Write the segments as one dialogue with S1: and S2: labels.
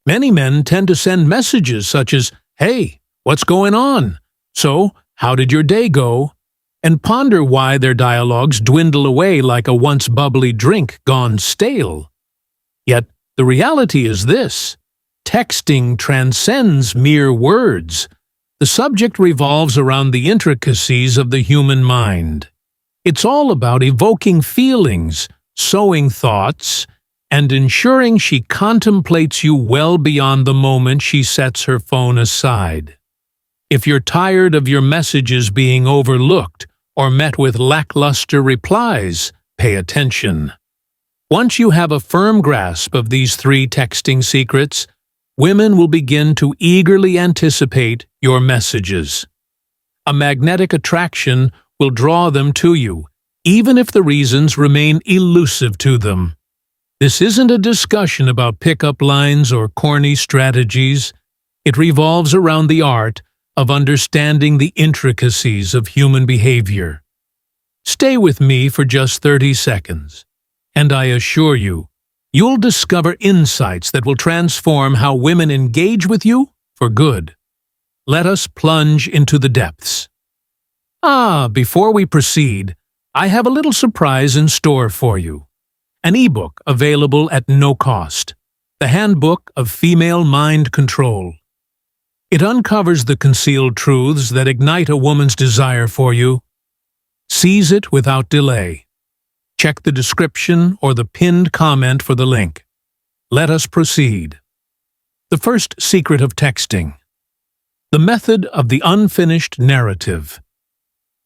S1: Many men tend to send messages such as, "Hey, what's going on? So, how did your day go?" and ponder why their dialogues dwindle away like a once bubbly drink gone stale. Yet, the reality is this: texting transcends mere words. The subject revolves around the intricacies of the human mind. It's all about evoking feelings, sowing thoughts, and ensuring she contemplates you well beyond the moment she sets her phone aside. If you're tired of your messages being overlooked or met with lackluster replies, pay attention. Once you have a firm grasp of these 3 texting secrets, women will begin to eagerly anticipate your messages. A magnetic attraction will draw them to you, even if the reasons remain elusive to them. This isn't a discussion about pickup lines or corny strategies. It revolves around the art of understanding the intricacies of human behavior. Stay with me for just 30 seconds, and I assure you, you'll discover insights that will transform how women engage with you for good. Let us plunge into the depths. Before we proceed, I have a little surprise in store for you. An ebook available at no cost, The Handbook of Female Mind Control. It uncovers the concealed truths that ignite a woman's desire for you. Seize it without delay. Check the description or the pinned comment for the link. Let us proceed. The first secret of texting: the method of the unfinished narrative.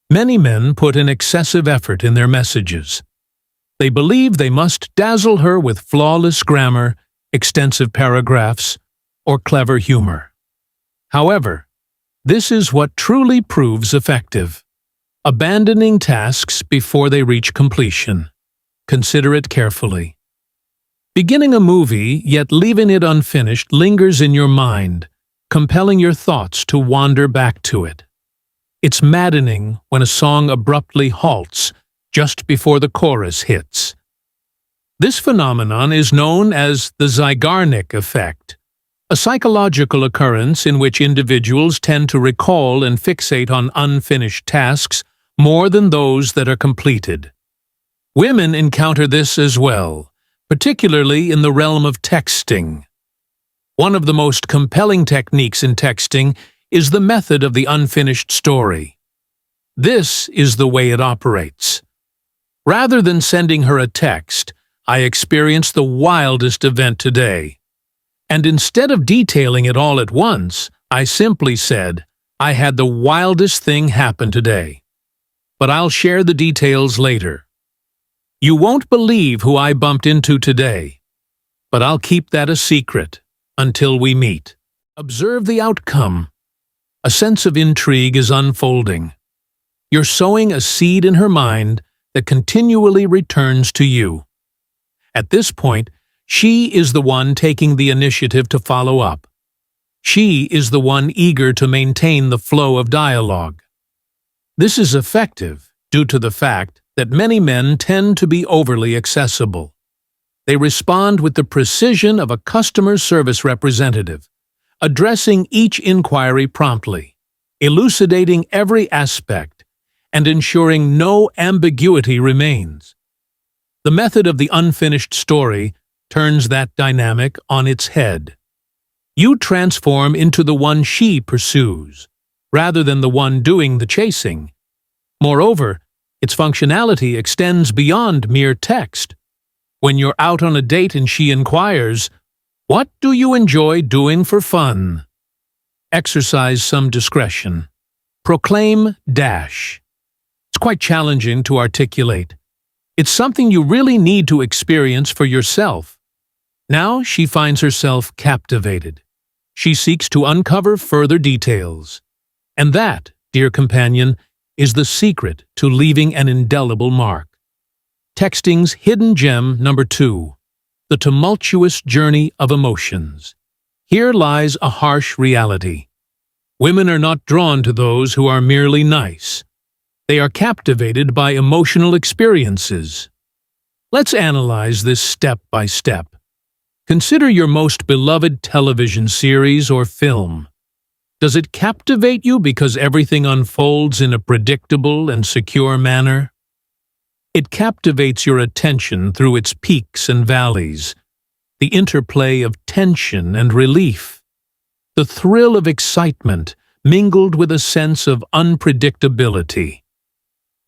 S1: Many men put in excessive effort in their messages. They believe they must dazzle her with flawless grammar, extensive paragraphs, or clever humor. However, this is what truly proves effective: abandoning tasks before they reach completion. Consider it carefully. Beginning a movie, yet leaving it unfinished, lingers in your mind, compelling your thoughts to wander back to it. It's maddening when a song abruptly halts just before the chorus hits. This phenomenon is known as the ZeigarnikEffect, a psychological occurrence in which individuals tend to recall and fixate on unfinished tasks more than those that are completed. Women encounter this as well, particularly in the realm of texting. One of the most compelling techniques in texting is the method of the unfinished story. This is the way it operates. Rather than sending her a text, I experienced the wildest event today. And instead of detailing it all at once, I simply said, "I had the wildest thing happen today. But I'll share the details later. You won't believe who I bumped into today. But I'll keep that a secret until we meet." Observe the outcome. A sense of intrigue is unfolding. You're sowing a seed in her mind that continually returns to you. At this point, she is the one taking the initiative to follow up. She is the one eager to maintain the flow of dialogue. This is effective due to the fact that many men tend to be overly accessible. They respond with the precision of a customer service representative, addressing each inquiry promptly, elucidating every aspect, and ensuring no ambiguity remains. The method of the unfinished story turns that dynamic on its head. You transform into the one she pursues, rather than the one doing the chasing. Moreover, its functionality extends beyond mere text. When you're out on a date and she inquires, "What do you enjoy doing for fun?" Exercise some discretion. Proclaim dash. It's quite challenging to articulate. It's something you really need to experience for yourself. Now she finds herself captivated. She seeks to uncover further details. And that, dear companion, is the secret to leaving an indelible mark. Texting's hidden gem number 2, the tumultuous journey of emotions. Here lies a harsh reality. Women are not drawn to those who are merely nice. They are captivated by emotional experiences. Let's analyze this step by step. Consider your most beloved television series or film. Does it captivate you because everything unfolds in a predictable and secure manner? It captivates your attention through its peaks and valleys, the interplay of tension and relief, the thrill of excitement mingled with a sense of unpredictability.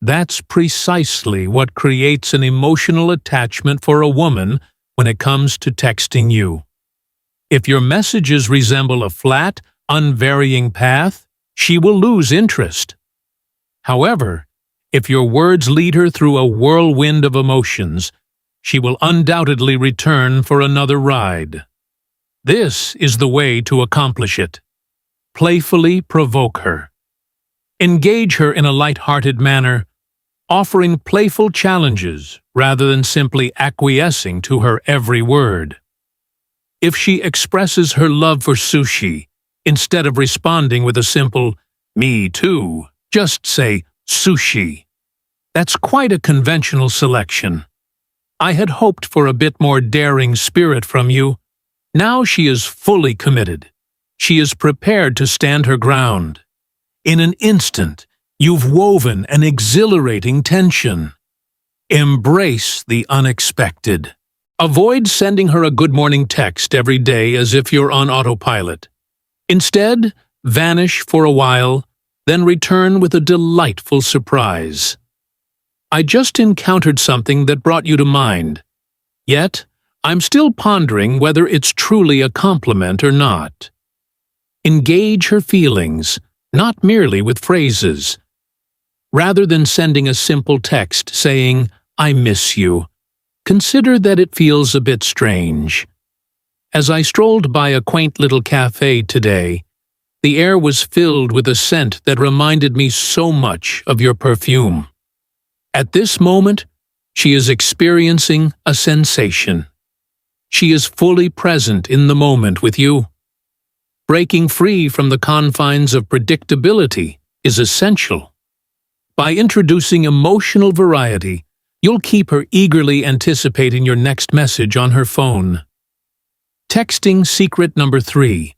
S1: That's precisely what creates an emotional attachment for a woman when it comes to texting you. If your messages resemble a flat, unvarying path, she will lose interest. However, if your words lead her through a whirlwind of emotions, she will undoubtedly return for another ride. This is the way to accomplish it. Playfully provoke her. Engage her in a light-hearted manner, offering playful challenges rather than simply acquiescing to her every word. If she expresses her love for sushi, instead of responding with a simple, "Me too," just say, "sushi." That's quite a conventional selection. I had hoped for a bit more daring spirit from you. Now she is fully committed. She is prepared to stand her ground. In an instant, you've woven an exhilarating tension. Embrace the unexpected. Avoid sending her a good morning text every day as if you're on autopilot. Instead, vanish for a while, then return with a delightful surprise. I just encountered something that brought you to mind. Yet, I'm still pondering whether it's truly a compliment or not. Engage her feelings, not merely with phrases. Rather than sending a simple text saying, "I miss you," consider that it feels a bit strange. As I strolled by a quaint little cafe today, the air was filled with a scent that reminded me so much of your perfume. At this moment, she is experiencing a sensation. She is fully present in the moment with you. Breaking free from the confines of predictability is essential. By introducing emotional variety, you'll keep her eagerly anticipating your next message on her phone. Texting secret number 3.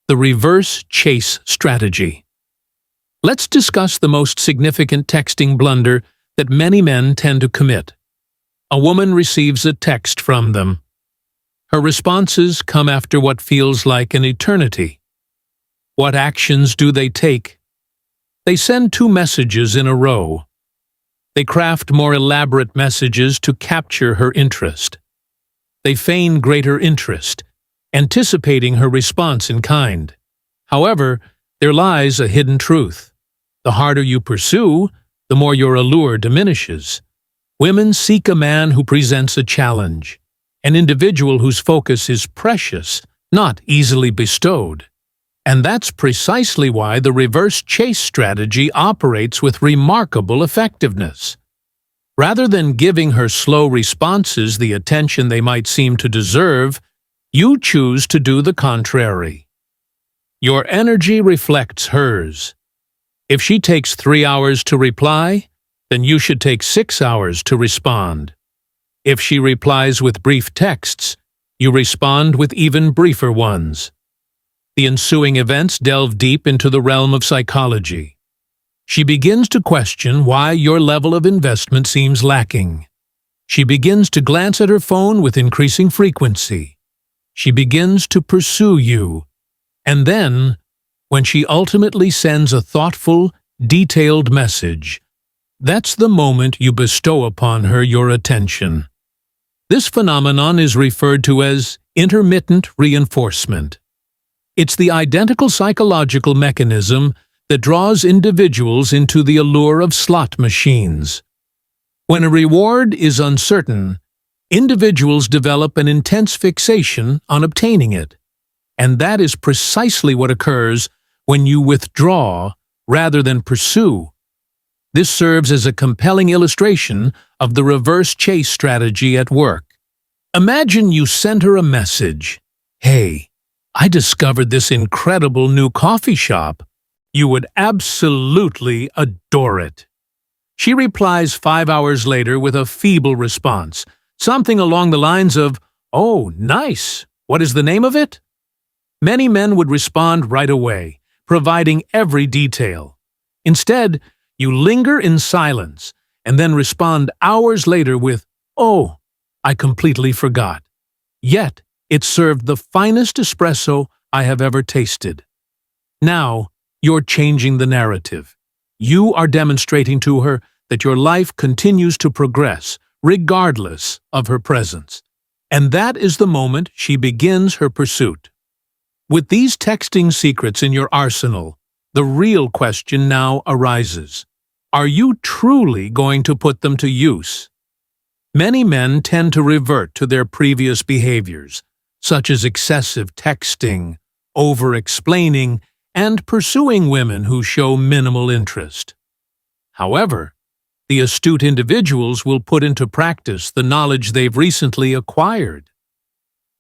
S1: The reverse chase strategy. Let's discuss the most significant texting blunder that many men tend to commit. A woman receives a text from them. Her responses come after what feels like an eternity. What actions do they take? They send 2 messages in a row. They craft more elaborate messages to capture her interest. They feign greater interest, anticipating her response in kind. However, there lies a hidden truth. The harder you pursue, the more your allure diminishes. Women seek a man who presents a challenge, an individual whose focus is precious, not easily bestowed. And that's precisely why the reverse chase strategy operates with remarkable effectiveness. Rather than giving her slow responses the attention they might seem to deserve, you choose to do the contrary. Your energy reflects hers. If she takes 3 hours to reply, then you should take 6 hours to respond. If she replies with brief texts, you respond with even briefer ones. The ensuing events delve deep into the realm of psychology. She begins to question why your level of investment seems lacking. She begins to glance at her phone with increasing frequency. She begins to pursue you. And then, when she ultimately sends a thoughtful, detailed message, that's the moment you bestow upon her your attention. This phenomenon is referred to as intermittent reinforcement. It's the identical psychological mechanism that draws individuals into the allure of slot machines. When a reward is uncertain, individuals develop an intense fixation on obtaining it. And that is precisely what occurs when you withdraw rather than pursue. This serves as a compelling illustration of the reverse chase strategy at work. Imagine you send her a message. "Hey, I discovered this incredible new coffee shop. You would absolutely adore it." She replies 5 hours later with a feeble response, something along the lines of, "Oh, nice. What is the name of it?" Many men would respond right away, providing every detail. Instead, you linger in silence and then respond hours later with, "Oh, I completely forgot." Yet, it served the finest espresso I have ever tasted. Now, you're changing the narrative. You are demonstrating to her that your life continues to progress, regardless of her presence. And that is the moment she begins her pursuit. With these texting secrets in your arsenal, the real question now arises. Are you truly going to put them to use? Many men tend to revert to their previous behaviors, such as excessive texting, over-explaining, and pursuing women who show minimal interest. However, the astute individuals will put into practice the knowledge they've recently acquired.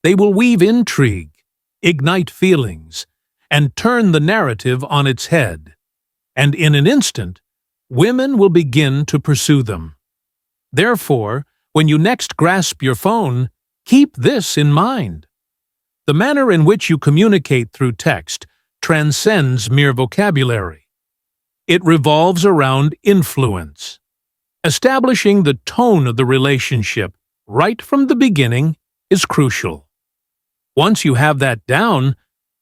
S1: They will weave intrigue, ignite feelings, and turn the narrative on its head. And in an instant, women will begin to pursue them. Therefore, when you next grasp your phone, keep this in mind. The manner in which you communicate through text transcends mere vocabulary. It revolves around influence. Establishing the tone of the relationship right from the beginning is crucial. Once you have that down,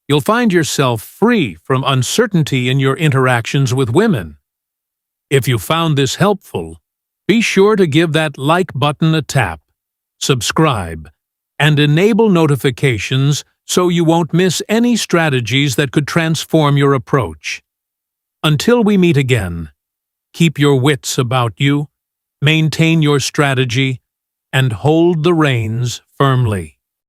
S1: you'll find yourself free from uncertainty in your interactions with women. If you found this helpful, be sure to give that like button a tap, subscribe, and enable notifications so you won't miss any strategies that could transform your approach. Until we meet again, keep your wits about you, maintain your strategy, and hold the reins firmly.